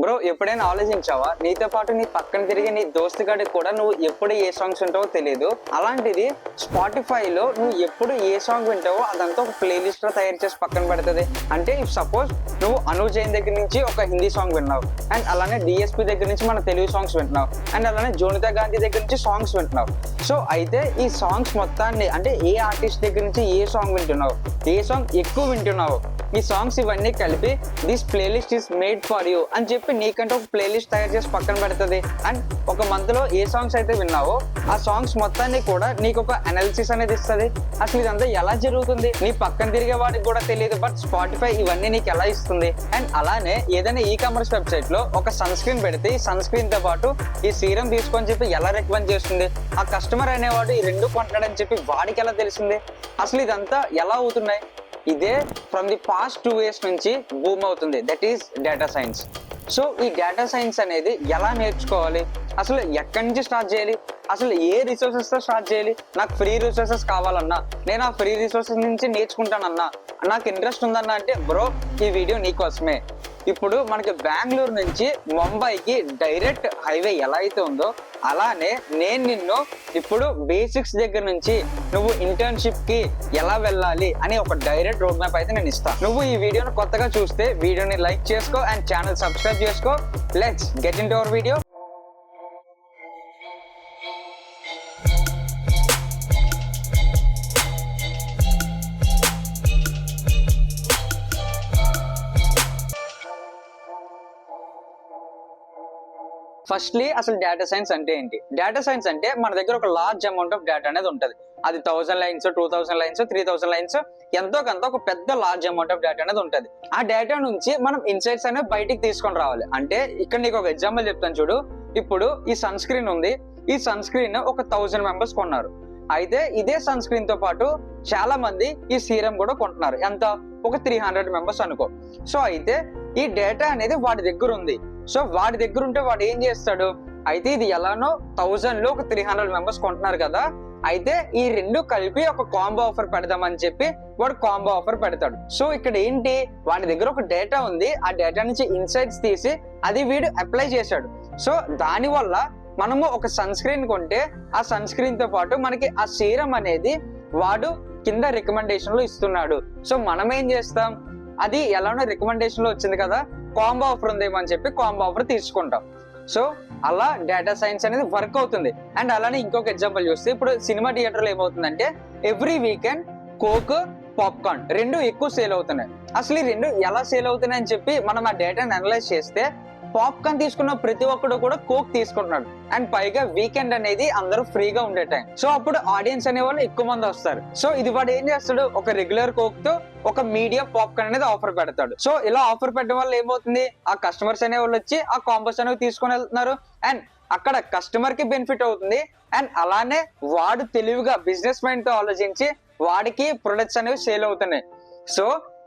Bro ఎప్పుడైనా ఆలోచించావా నీతో పాటు నీ పక్కన తిరిగే నీ దోస్తు గడికి కూడా నువ్వు ఎప్పుడు ఏ సాంగ్స్ వింటావో తెలియదు. అలాంటిది స్పాటిఫైలో నువ్వు ఎప్పుడు ఏ సాంగ్ వింటావో అదంతా ఒక ప్లేలిస్ట్ లో తయారు చేసి పక్కన పెడుతుంది. అంటే ఇఫ్ సపోజ్ నువ్వు అను జైన్ దగ్గర నుంచి ఒక హిందీ సాంగ్ విన్నావు, అండ్ అలానే డిఎస్పి దగ్గర నుంచి మన తెలుగు సాంగ్స్ వింటున్నావు, అండ్ అలానే జోనితా గాంధీ దగ్గర నుంచి సాంగ్స్ వింటున్నావు. సో అయితే ఈ సాంగ్స్ మొత్తాన్ని అంటే ఏ ఆర్టిస్ట్ దగ్గర నుంచి ఏ సాంగ్ వింటున్నావు, ఏ సాంగ్ ఎక్కువ వింటున్నావు, ఈ సాంగ్స్ ఇవన్నీ కలిపి this playlist is made for you అని చెప్పి నీకంటే ఒక ప్లేలిస్ట్ తయారు చేసి పక్కన పెడుతుంది. అండ్ ఒక మంత్ లో ఏ సాంగ్స్ అయితే విన్నావో ఆ సాంగ్స్ మొత్తాన్ని కూడా నీకు ఒక అనాలిసిస్ అనేది ఇస్తుంది. అసలు ఇదంతా ఎలా జరుగుతుంది నీ పక్కన తిరిగే వాడికి కూడా తెలియదు, బట్ స్పాటిఫై ఇవన్నీ నీకు ఎలా ఇస్తుంది. అండ్ అలానే ఏదైనా ఈ కామర్స్ వెబ్సైట్ లో ఒక సన్ స్క్రీన్ పెడితే ఈ సన్ స్క్రీన్ తో పాటు ఈ సీరం తీసుకొని చెప్పి ఎలా రికమెండ్ చేస్తుంది, ఆ కస్టమర్ అనేవాడు ఈ రెండు కొంటాడని చెప్పి వాడికి ఎలా తెలిసింది, అసలు ఇదంతా ఎలా అవుతున్నాయి. ఇదే ఫ్రమ్ ది పాస్ట్ 2 years నుంచి బూమ్ అవుతుంది, that is data science. So ఈ డేటా సైన్స్ అనేది ఎలా నేర్చుకోవాలి, అసలు ఎక్కడి నుంచి స్టార్ట్ చేయాలి, అసలు ఏ రిసోర్సెస్ తో స్టార్ట్ చేయాలి. నాకు ఫ్రీ రిసోర్సెస్ కావాలన్నా నేను ఆ ఫ్రీ రిసోర్సెస్ నుంచి నేర్చుకుంటానన్నా, నాకు ఇంట్రెస్ట్ ఉందన్నా అంటే బ్రో ఈ వీడియో నీకోసమే. ఇప్పుడు మనకి బెంగళూరు నుంచి ముంబైకి డైరెక్ట్ హైవే ఎలా అయితే ఉందో అలానే నేను నిన్ను ఇప్పుడు బేసిక్స్ దగ్గర నుంచి నువ్వు ఇంటర్న్షిప్ కి ఎలా వెళ్ళాలి అని ఒక డైరెక్ట్ రోడ్ మ్యాప్ అయితే నేను ఇస్తాను. నువ్వు ఈ వీడియోని కొత్తగా చూస్తే వీడియోని లైక్ చేసుకో అండ్ ఛానల్ సబ్స్క్రైబ్ చేసుకో. Let's get in to our video. Firstly అసలు డేటా సైన్స్ అంటే ఏంటి? డేటా సైన్స్ అంటే మన దగ్గర ఒక లార్జ్ అమౌంట్ ఆఫ్ డేటా అనేది ఉంటుంది. అది 1000 lines 2000 lines 3000 lines ఎంతో కొంత ఒక పెద్ద లార్జ్ అమౌంట్ ఆఫ్ డేటా అనేది ఉంటుంది. ఆ డేటా నుంచి మనం ఇన్సైట్స్ అనేవి బయటికి తీసుకొని రావాలి. అంటే ఇక్కడ నీకు ఒక ఎగ్జాంపుల్ చెప్తాను చూడు. ఇప్పుడు ఈ సన్ స్క్రీన్ ఉంది, ఈ సన్ స్క్రీన్ ఒక 1000 members కొన్నారు. అయితే ఇదే సన్ స్క్రీన్ తో పాటు చాలా మంది ఈ సీరం కూడా కొంటున్నారు. ఎంత? ఒక 300 members అనుకో. సో అయితే ఈ డేటా అనేది వాడి దగ్గర ఉంది. సో వాడి దగ్గర ఉంటే వాడు ఏం చేస్తాడు, అయితే ఇది ఎలానో 1000 లో ఒక 300 members కొంటున్నారు కదా, అయితే ఈ రెండు కలిపి ఒక కాంబో ఆఫర్ పెడదామని చెప్పి వాడు కాంబో ఆఫర్ పెడతాడు. సో ఇక్కడ ఏంటి, వాడి దగ్గర ఒక డేటా ఉంది, ఆ డేటా నుంచి ఇన్సైట్స్ తీసి అది వీడు అప్లై చేశాడు. సో దాని వల్ల మనము ఒక సన్ స్క్రీన్ కొంటే ఆ సన్ స్క్రీన్ తో పాటు మనకి ఆ సీరం అనేది వాడు కింద రికమెండేషన్ లో ఇస్తున్నాడు. సో మనం ఏం చేస్తాం, అది ఎలానో రికమెండేషన్ లో వచ్చింది కదా, కాంబో ఆఫర్ ఉందేమో అని చెప్పి కాంబో ఆఫర్ తీసుకుంటాం. సో అలా డేటా సైన్స్ అనేది వర్క్ అవుతుంది. అండ్ అలానే ఇంకొక ఎగ్జాంపుల్ చూస్తే ఇప్పుడు సినిమా థియేటర్లో ఏమవుతుందంటే ఎవ్రీ వీకెండ్ కోక్ పాప్కార్న్ రెండు ఎక్కువ సేల్ అవుతున్నాయి. అసలు ఈ రెండు ఎలా సేల్ అవుతున్నాయి అని చెప్పి మనం ఆ డేటాని అనలైజ్ చేస్తే పాప్కార్న్ తీసుకున్న ప్రతి ఒక్కడు కూడా కోక్ తీసుకుంటున్నాడు. అండ్ పైగా వీకెండ్ అనేది అందరూ ఫ్రీగా ఉండే టైం. సో అప్పుడు ఆడియన్స్ అనే వాళ్ళు ఎక్కువ మంది వస్తారు. సో ఇది వాడు ఏం చేస్తాడు, ఒక రెగ్యులర్ కోక్ తో ఒక మీడియం పాప్కార్న్ అనేది ఆఫర్ పెడతాడు. సో ఇలా ఆఫర్ పెట్టడం వల్ల ఏమవుతుంది, ఆ కస్టమర్స్ అనే వాళ్ళు వచ్చి ఆ కాంబోస్ అనేవి తీసుకొని వెళ్తున్నారు. అండ్ అక్కడ కస్టమర్ కి బెనిఫిట్ అవుతుంది. అండ్ అలానే వాడు తెలివిగా బిజినెస్ మైండ్ తో ఆలోచించి వాడికి ప్రొడక్ట్స్ అనేవి సేల్ అవుతున్నాయి. సో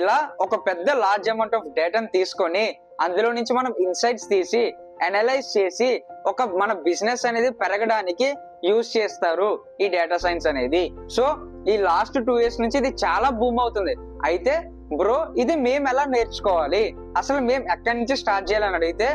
ఇలా ఒక పెద్ద లార్జ్ అమౌంట్ ఆఫ్ డేటాను తీసుకొని అందులో నుంచి మనం ఇన్సైట్స్ తీసి అనలైజ్ చేసి ఒక మన బిజినెస్ అనేది పెరగడానికి యూజ్ చేస్తారు ఈ డేటా సైన్స్ అనేది. సో ఈ లాస్ట్ 2 years నుంచి ఇది చాలా బూమ్ అవుతుంది. అయితే బ్రో ఇది మేము ఎలా నేర్చుకోవాలి, అసలు మేము ఎక్కడి నుంచి స్టార్ట్ చేయాలని అడిగితే,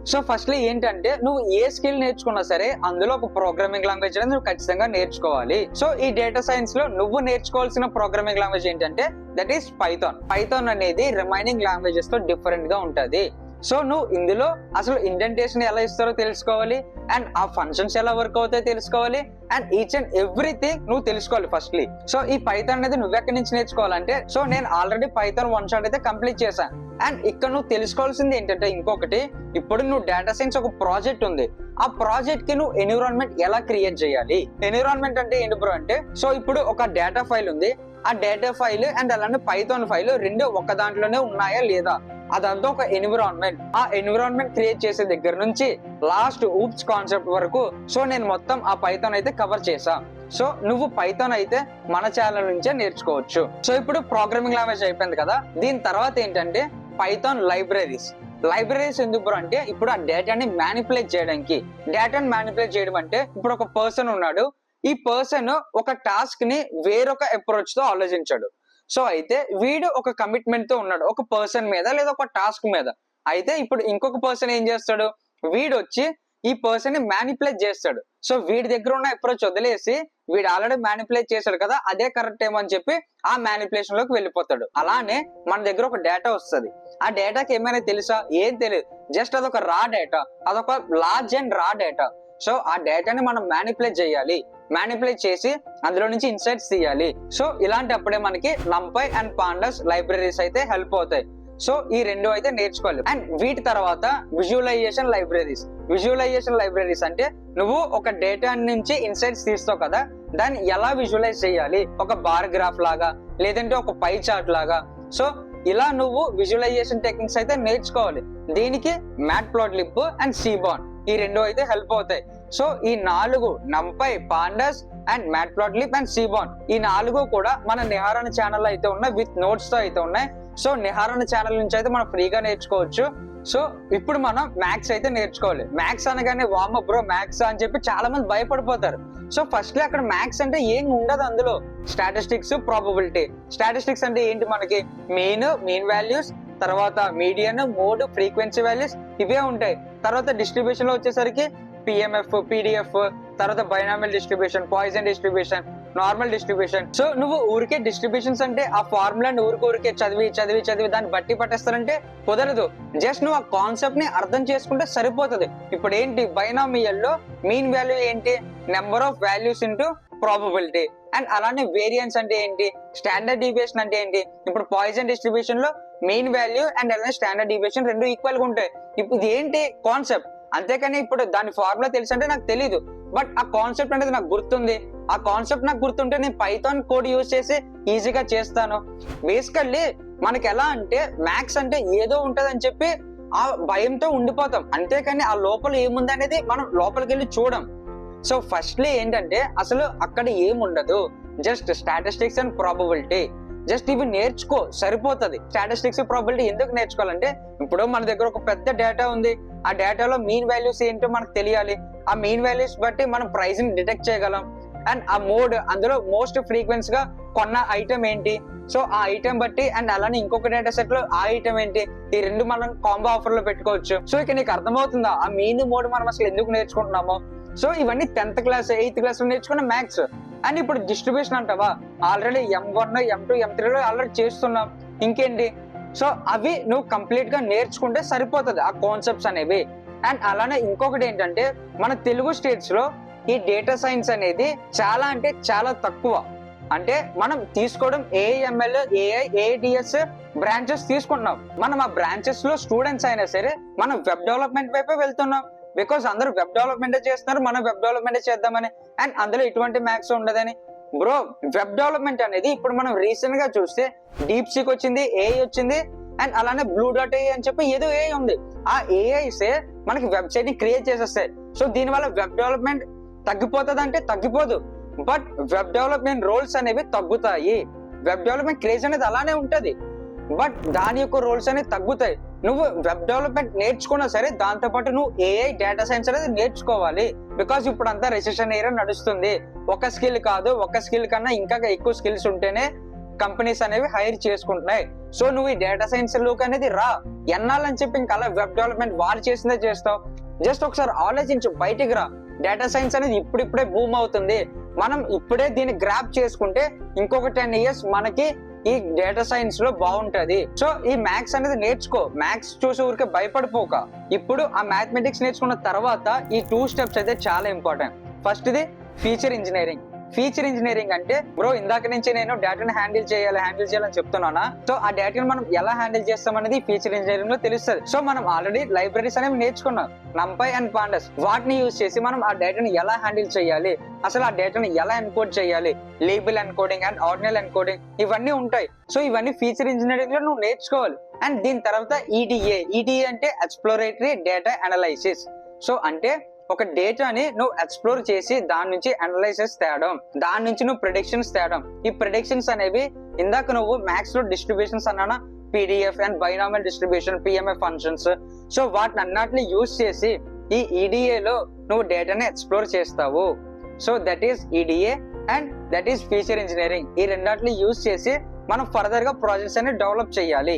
సో ఫస్ట్లీ ఏంటంటే నువ్వు ఏ స్కిల్ నేర్చుకున్నా సరే అందులో ఒక ప్రోగ్రామింగ్ లాంగ్వేజ్ అనేది నువ్వు ఖచ్చితంగా నేర్చుకోవాలి. సో ఈ డేటా సైన్స్ లో నువ్వు నేర్చుకోవాల్సిన ప్రోగ్రామింగ్ లాంగ్వేజ్ ఏంటంటే దట్ ఈస్ పైథాన్. పైథాన్ అనేది రిమైనింగ్ లాంగ్వేజెస్ తో డిఫరెంట్ గా ఉంటది. సో నువ్వు ఇందులో అసలు ఇండెంటేషన్ ఎలా ఇస్తారో తెలుసుకోవాలి, అండ్ ఆ ఫంక్షన్స్ ఎలా వర్క్ అవుతాయో తెలుసుకోవాలి, అండ్ ఈచ్ అండ్ ఎవ్రీథింగ్ నువ్వు తెలుసుకోవాలి ఫస్ట్లీ. సో ఈ పైథాన్ అనేది నువ్వు ఎక్కడి నుంచి నేర్చుకోవాలంటే, సో నేను ఆల్రెడీ పైథాన్ 1 shot అయితే కంప్లీట్ చేశాను. అండ్ ఇక్కడ నువ్వు తెలుసుకోవాల్సింది ఏంటంటే ఇంకొకటి, ఇప్పుడు నువ్వు డేటా సైన్స్ ఒక ప్రాజెక్ట్ ఉంది, ఆ ప్రాజెక్ట్ కి నువ్వు ఎన్విరాన్మెంట్ ఎలా క్రియేట్ చేయాలి. ఎన్విరాన్మెంట్ అంటే ఏంటి బ్రో అంటే, సో ఇప్పుడు ఒక డేటా ఫైల్ ఉంది, ఆ డేటా ఫైల్ అండ్ అలానే పైథాన్ ఫైల్ రెండు ఒక దాంట్లోనే ఉన్నాయా లేదా, అదంతా ఒక ఎన్విరాన్మెంట్. ఆ ఎన్విరాన్మెంట్ క్రియేట్ చేసే దగ్గర నుంచి లాస్ట్ ఊప్స్ కాన్సెప్ట్ వరకు సో నేను మొత్తం ఆ పైథాన్ అయితే కవర్ చేసా. సో నువ్వు పైథాన్ అయితే మన ఛానల్ నుంచే నేర్చుకోవచ్చు. సో ఇప్పుడు ప్రోగ్రామింగ్ లాంగ్వేజ్ అయిపోయింది కదా, దీని తర్వాత ఏంటంటే పైథాన్ లైబ్రరీస్ ఎందుకు బ్రో అంటే, ఇప్పుడు ఆ డేటాని మ్యానిపులేట్ చేయడానికి. డేటాని మ్యానిపులేట్ చేయడం అంటే ఇప్పుడు ఒక పర్సన్ ఉన్నాడు, ఈ పర్సన్ ఒక టాస్క్ ని వేరొక అప్రోచ్ తో ఆలోచించాడు. సో అయితే వీడు ఒక కమిట్మెంట్ తో ఉన్నాడు ఒక పర్సన్ మీద లేదా ఒక టాస్క్ మీద. అయితే ఇప్పుడు ఇంకొక పర్సన్ ఏం చేస్తాడు, వీడు వచ్చి ఈ పర్సన్ ని మ్యానిపులేట్ చేస్తాడు. సో వీడి దగ్గర ఉన్న అప్రోచ్ వదిలేసి వీడు ఆల్రెడీ మ్యానిపులేట్ చేశాడు కదా, అదే కరెక్ట్ ఏమో అని చెప్పి ఆ మ్యానిపులేషన్ లోకి వెళ్ళిపోతాడు. అలానే మన దగ్గర ఒక డేటా వస్తుంది. ఆ డేటాకి ఏమైనా తెలుసా? ఏం తెలియదు. జస్ట్ అదొక రా డేటా, అదొక లార్జ్ అండ్ రా డేటా. సో ఆ డేటాని మనం మ్యానిపులేట్ చేయాలి. మ్యానిపులేట్ చేసి అందులో నుంచి ఇన్సైట్స్ తీయాలి. సో ఇలాంటప్పుడే మనకి NumPy అండ్ Pandas లైబ్రరీస్ అయితే హెల్ప్ అవుతాయి. సో ఈ రెండు అయితే నేర్చుకోవాలి. అండ్ వీటి తర్వాత విజువలైజేషన్ లైబ్రరీస్. విజువలైజేషన్ లైబ్రరీస్ అంటే నువ్వు ఒక డేటా నుంచి ఇన్సైట్స్ తీస్తావు కదా, దాన్ని ఎలా విజువలైజ్ చేయాలి, ఒక బార్ గ్రాఫ్ లాగా లేదంటే ఒక పై చార్ట్ లాగా. సో ఇలా నువ్వు విజువలైజేషన్ టెక్నిక్స్ అయితే నేర్చుకోవాలి. దీనికి మ్యాట్ప్లాట్లిబ్ అండ్ సీబాన్ ఈ రెండు అయితే హెల్ప్ అవుతాయి. సో ఈ 4 NumPy, Pandas and Matplotlib and Seaborn ఈ 4 కూడా మన నిహారణ ఛానల్ అయితే ఉన్నాయి, విత్ నోట్స్ తో అయితే ఉన్నాయి. సో నిహారణ ఛానల్ నుంచి అయితే మనం ఫ్రీగా నేర్చుకోవచ్చు. సో ఇప్పుడు మనం మ్యాథ్స్ అయితే నేర్చుకోవాలి. మ్యాథ్స్ అనగానే వామ బ్రో మ్యాథ్స్ అని చెప్పి చాలా మంది భయపడిపోతారు. సో ఫస్ట్లీ అక్కడ మ్యాథ్స్ అంటే ఏం ఉండదు. అందులో స్టాటిస్టిక్స్, ప్రాబబిలిటీ. స్టాటిస్టిక్స్ అంటే ఏంటి, మనకి మీన్ వాల్యూస్, తర్వాత మీడియన్, మోడ్, ఫ్రీక్వెన్సీ వాల్యూస్ ఇవే ఉంటాయి. తర్వాత డిస్ట్రిబ్యూషన్ లో వచ్చేసరికి PMF, PDF, తర్వాత binomial distribution, Poisson distribution, normal distribution. So నువ్వు ఊరికే డిస్ట్రిబ్యూషన్స్ అంటే ఆ ఫార్ములాని ఊరికే చదివి దాన్ని బట్టి పట్టేస్తారంటే కుదరదు. జస్ట్ నువ్వు ఆ కాన్సెప్ట్ ని అర్థం చేసుకుంటే సరిపోతుంది. ఇప్పుడు ఏంటి, బైనామియల్ లో మీన్ వాల్యూ ఏంటి, number of values into probability. And అలానే వేరియన్స్ అంటే ఏంటి, స్టాండర్డ్ డీవియేషన్ అంటే ఏంటి. ఇప్పుడు పాయిజన్ డిస్ట్రిబ్యూషన్ లో మెయిన్ వాల్యూ అండ్ అలానే స్టాండర్డ్ డీవియేషన్ రెండు ఈక్వల్ గా ఉంటాయి. ఇప్పుడు ఇది ఏంటి కాన్సెప్ట్, అంతేకాని ఇప్పుడు దాని ఫార్ములా తెలుసు అంటే నాకు తెలీదు, బట్ ఆ కాన్సెప్ట్ అనేది నాకు గుర్తుంది. ఆ కాన్సెప్ట్ నాకు గుర్తుంటే నేను పైథాన్ కోడ్ యూజ్ చేసి ఈజీగా చేస్తాను. బేసికల్లీ మనకి ఎలా అంటే మ్యాథ్స్ అంటే ఏదో ఉంటది అని చెప్పి ఆ భయంతో ఉండిపోతాం, అంతేకాని ఆ లోపల ఏముంది అనేది మనం లోపలికి వెళ్ళి చూడం. సో ఫస్ట్లీ ఏంటంటే అసలు అక్కడ ఏముండదు, just statistics and probability. Just ఇవి నేర్చుకో సరిపోతుంది. స్టాటిస్టిక్స్, ప్రాబబిలిటీ ఎందుకు నేర్చుకోవాలంటే ఇప్పుడు మన దగ్గర ఒక పెద్ద డేటా ఉంది. ఆ డేటాలో మీన్ వాల్యూస్ ఏంటో మనకు తెలియాలి. ఆ మీన్ వాల్యూస్ బట్టి మనం ప్రైస్ ని డిటెక్ట్ చేయగలం. అండ్ ఆ మోడ్, అందులో మోస్ట్ ఫ్రీక్వెన్స్ గా కొన్న ఐటమ్ ఏంటి, సో ఆ ఐటమ్ బట్టి, అండ్ అలానే ఇంకొక డేటా సెట్ లో ఆ ఐటమ్ ఏంటి, ఈ రెండు మనం కాంబో ఆఫర్ లో పెట్టుకోవచ్చు. సో ఇక నీకు అర్థమవుతుందా ఆ మీన్, మోడ్ మనం అసలు ఎందుకు నేర్చుకుంటున్నామో. సో ఇవన్నీ 10th క్లాస్ 8th క్లాస్ లో నేర్చుకున్న మ్యాథ్స్. అండ్ ఇప్పుడు డిస్ట్రిబ్యూషన్ అంటావా, ఆల్రెడీ M1, M2, M3 లో ఆల్రెడీ చేస్తున్నాం, ఇంకేంటి. సో అవి నువ్వు కంప్లీట్ గా నేర్చుకుంటే సరిపోతుంది ఆ కాన్సెప్ట్స్ అనేవి. అండ్ అలానే ఇంకొకటి ఏంటంటే మన తెలుగు స్టేట్స్ లో ఈ డేటా సైన్స్ అనేది చాలా అంటే చాలా తక్కువ. అంటే మనం తీసుకోవడం AML, AI, ADS బ్రాంచెస్ తీసుకుంటున్నాం. మనం ఆ బ్రాంచెస్ లో స్టూడెంట్స్ అయినా సరే మనం వెబ్ డెవలప్మెంట్ వైపే వెళ్తున్నాం. బికాస్ అందరూ వెబ్ డెవలప్మెంట్ చేస్తున్నారు, మనం వెబ్ డెవలప్మెంట్ చేద్దామని. అండ్ అందులో ఎటువంటి మ్యాథ్స్ ఉండదని. బ్రో వెబ్ డెవలప్మెంట్ అనేది ఇప్పుడు మనం రీసెంట్ గా చూస్తే డీప్ సీక్ వచ్చింది, AI వచ్చింది, అండ్ అలానే Blue.ai అని చెప్పి ఏదో AI ఉంది. ఆ AIసే మనకి వెబ్సైట్ ని క్రియేట్ చేసేస్తాయి. సో దీనివల్ల వెబ్ డెవలప్మెంట్ తగ్గిపోతుంది అంటే తగ్గిపోదు, బట్ వెబ్ డెవలప్మెంట్ రోల్స్ అనేవి తగ్గుతాయి. వెబ్ డెవలప్మెంట్ క్రేజ్ అనేది అలానే ఉంటది, బట్ దాని యొక్క రోల్స్ అనేవి తగ్గుతాయి. నువ్వు వెబ్ డెవలప్మెంట్ నేర్చుకున్నా సరే దాంతో పాటు నువ్వు AI, డేటా సైన్స్ అనేది నేర్చుకోవాలి. బికాస్ ఇప్పుడు అంతా రెసెషన్ ఏరియా నడుస్తుంది. ఒక స్కిల్ కాదు, ఒక స్కిల్ కన్నా ఇంకా ఎక్కువ స్కిల్స్ ఉంటేనే కంపెనీస్ అనేవి హైర్ చేసుకుంటున్నాయి. సో నువ్వు ఈ డేటా సైన్స్ లోకి అనేది రా. ఎన్నాలని చెప్పి ఇంకా అలా వెబ్ డెవలప్మెంట్ వాళ్ళు చేసిందే చేస్తావు. జస్ట్ ఒకసారి ఆలోచించు, బయటికి రా. డేటా సైన్స్ అనేది ఇప్పుడిప్పుడే బూమ్ అవుతుంది. మనం ఇప్పుడే దీన్ని గ్రాప్ చేసుకుంటే ఇంకొక 10 years మనకి ఈ డేటా సైన్స్ లో బాగుంటది. సో ఈ మ్యాథ్స్ అనేది నేర్చుకో. మ్యాథ్స్ చూసి ఊరికే భయపడిపోక. ఇప్పుడు ఆ మ్యాథమెటిక్స్ నేర్చుకున్న తర్వాత ఈ 2 steps అయితే చాలా important. First the feature engineering. Feature engineering అంటే బ్రో ఇందాక నుంచి నేను డేటాను హ్యాండిల్ చేయాలని చెప్తున్నానా. సో ఆ డేటాను మనం ఎలా హ్యాండిల్ చేస్తాం అనేది ఫీచర్ ఇంజనీరింగ్ లో తెలుస్తుంది. సో మనం ఆల్రెడీ లైబ్రరీస్ అనేవి నేర్చుకున్నాం, NumPy అండ్ Pandas. వాటిని యూజ్ చేసి మనం ఆ డేటాను ఎలా హ్యాండిల్ చేయాలి, అసలు ఆ డేటాను ఎలా ఎన్కోడ్ చేయాలి, label encoding and ordinal encoding ఇవన్నీ ఉంటాయి. సో ఇవన్నీ ఫీచర్ ఇంజనీరింగ్ లో నువ్వు నేర్చుకోవాలి. అండ్ దీని తర్వాత EDA అంటే ఎక్స్ప్లోరేటరీ డేటా అనాలైసిస్. సో అంటే ఒక డేటాని నువ్వు ఎక్స్ప్లోర్ చేసి దాని నుంచి అనాలైసిస్ తేయడం, దాని నుంచి నువ్వు ప్రిడిక్షన్స్ తేయడం. ఈ ప్రిడిక్షన్స్ అనేవి ఇందాక నువ్వు మ్యాథ్స్ లో డిస్ట్రిబ్యూషన్స్ అన్నానా, PDF and binomial distribution, PMF functions. So వాటిని అన్నిటిని యూజ్ చేసి ఈ EDA లో నువ్వు డేటాని ఎక్స్ప్లోర్ చేస్తావు. So that is EDA and that is feature engineering. ఈ రెండాటిని యూజ్ చేసి మనం ఫర్దర్ గా ప్రాజెక్ట్స్ అనేది డెవలప్ చేయాలి.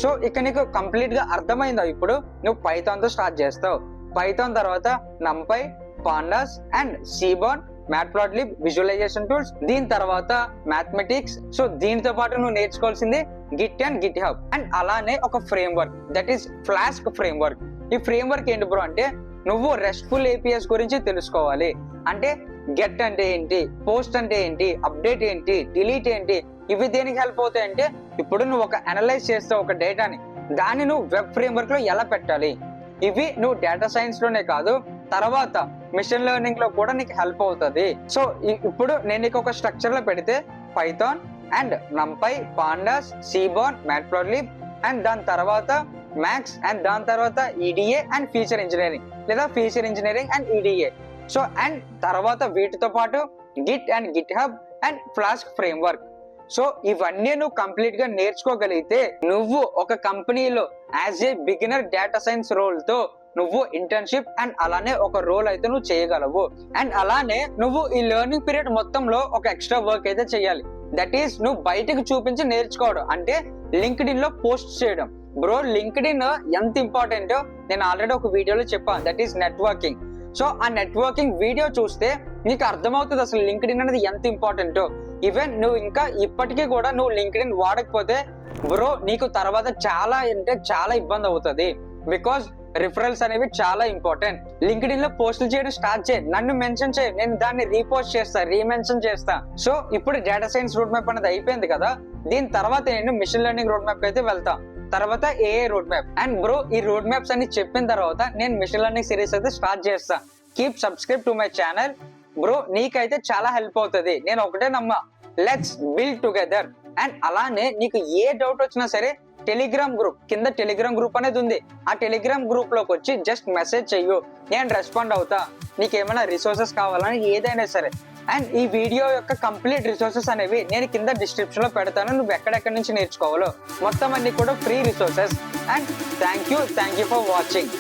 సో ఇక్కడ నీకు కంప్లీట్ గా అర్థమైందా? ఇప్పుడు నువ్వు పైథాన్ తో స్టార్ట్ చేస్తావు. పైథాన్ తర్వాత NumPy, Pandas and Seaborn, Matplotlib visualisation tools, దీని తర్వాత మ్యాథమెటిక్స్. సో దీనితో పాటు నువ్వు నేర్చుకోవాల్సింది Git and GitHub and అలానే ఒక framework, that is Flask framework. ఈ ఫ్రేమ్ వర్క్ ఏంటి బ్రో అంటే నువ్వు రెస్ట్ఫుల్ ఏపీఎస్ గురించి తెలుసుకోవాలి. అంటే గెట్ అంటే ఏంటి, పోస్ట్ అంటే ఏంటి, అప్డేట్ ఏంటి, డిలీట్ ఏంటి, ఇవి దేనికి హెల్ప్ అవుతాయి అంటే ఇప్పుడు నువ్వు ఒక అనలైజ్ చేస్తావు ఒక డేటాని, దాన్ని నువ్వు వెబ్ ఫ్రేమ్ వర్క్ లో ఎలా పెట్టాలి. ఇవి నువ్వు డేటా సైన్స్ లోనే కాదు, తర్వాత మిషన్ లెర్నింగ్ లో కూడా నీకు హెల్ప్ అవుతుంది. సో ఇప్పుడు నేను నీకు ఒక స్ట్రక్చర్ లో పెడితే Python and NumPy, Pandas, Seaborn, Matplotlib and దాని తర్వాత మ్యాథ్స్ అండ్ దాని తర్వాత ఈడిఏ అండ్ ఫీచర్ ఇంజనీరింగ్ లేదా feature engineering and EDA. So and తర్వాత వీటితో పాటు Git and GitHub and Flask framework. So ఇవన్నీ నువ్వు కంప్లీట్ గా నేర్చుకోగలిగితే నువ్వు ఒక కంపెనీలో as a beginner data science role తో నువ్వు ఇంటర్న్షిప్ అండ్ అలానే ఒక రోల్ అయితే నువ్వు చేయగలవు. అండ్ అలానే నువ్వు ఈ లెర్నింగ్ పీరియడ్ మొత్తంలో ఒక ఎక్స్ట్రా వర్క్ అయితే చేయాలి. దట్ ఈస్ నువ్వు బయటకు చూపించి నేర్చుకోవడం, అంటే లింక్డ్ఇన్ లో పోస్ట్ చేయడం. బ్రో లింక్డ్ఇన్ ఎంత ఇంపార్టెంట్ నేను ఆల్రెడీ ఒక వీడియోలో చెప్పాను, దట్ ఈస్ నెట్వర్కింగ్. సో ఆ నెట్వర్కింగ్ వీడియో చూస్తే నీకు అర్థమవుతుంది అసలు లింక్డ్ఇన్ అనేది ఎంత ఇంపార్టెంట్. ఈవెన్ నువ్వు ఇంకా ఇప్పటికీ కూడా నువ్వు లింక్డ్ఇన్ వాడకపోతే బ్రో నీకు తర్వాత చాలా అంటే చాలా ఇబ్బంది అవుతుంది. బికాస్ రిఫరల్స్ అనేవి చాలా ఇంపార్టెంట్. లింక్డ్ఇన్ లో పోస్టులు చేయడం స్టార్ట్ చేయి, నన్ను మెన్షన్ చేయి, నేను దాన్ని రీపోస్ట్ చేస్తా, రీమెన్షన్ చేస్తా. సో ఇప్పుడు డేటా సైన్స్ రోడ్ మ్యాప్ అనేది అయిపోయింది కదా, దీని తర్వాత నేను మిషన్ లెర్నింగ్ రోడ్ మ్యాప్ అయితే వెళ్తా, తర్వాత AI road map. And bro ఈ రోడ్ మ్యాప్స్ అన్ని చెప్పిన తర్వాత నేను మిషన్ లెర్నింగ్ సిరీస్ అయితే స్టార్ట్ చేస్తా. Keep subscribe to my channel bro, నీకైతే చాలా హెల్ప్ అవుతుంది. నేను ఒకటే నమ్మా, లెట్స్ బిల్డ్ టుగెదర్. అండ్ అలానే నీకు ఏ డౌట్ వచ్చినా సరే టెలిగ్రామ్ గ్రూప్ కింద టెలిగ్రామ్ గ్రూప్ అనేది ఉంది, ఆ టెలిగ్రామ్ గ్రూప్ లోకి వచ్చి జస్ట్ మెసేజ్ చెయ్యు, నేను రెస్పాండ్ అవుతా. నీకు ఏమైనా రిసోర్సెస్ కావాలని ఏదైనా సరే. అండ్ ఈ వీడియో యొక్క కంప్లీట్ రిసోర్సెస్ అనేవి నేను కింద డిస్క్రిప్షన్ లో పెడతాను, నువ్వు ఎక్కడెక్కడి నుంచి నేర్చుకోవాలో మొత్తం అన్ని కూడా free resources. And thank you for watching.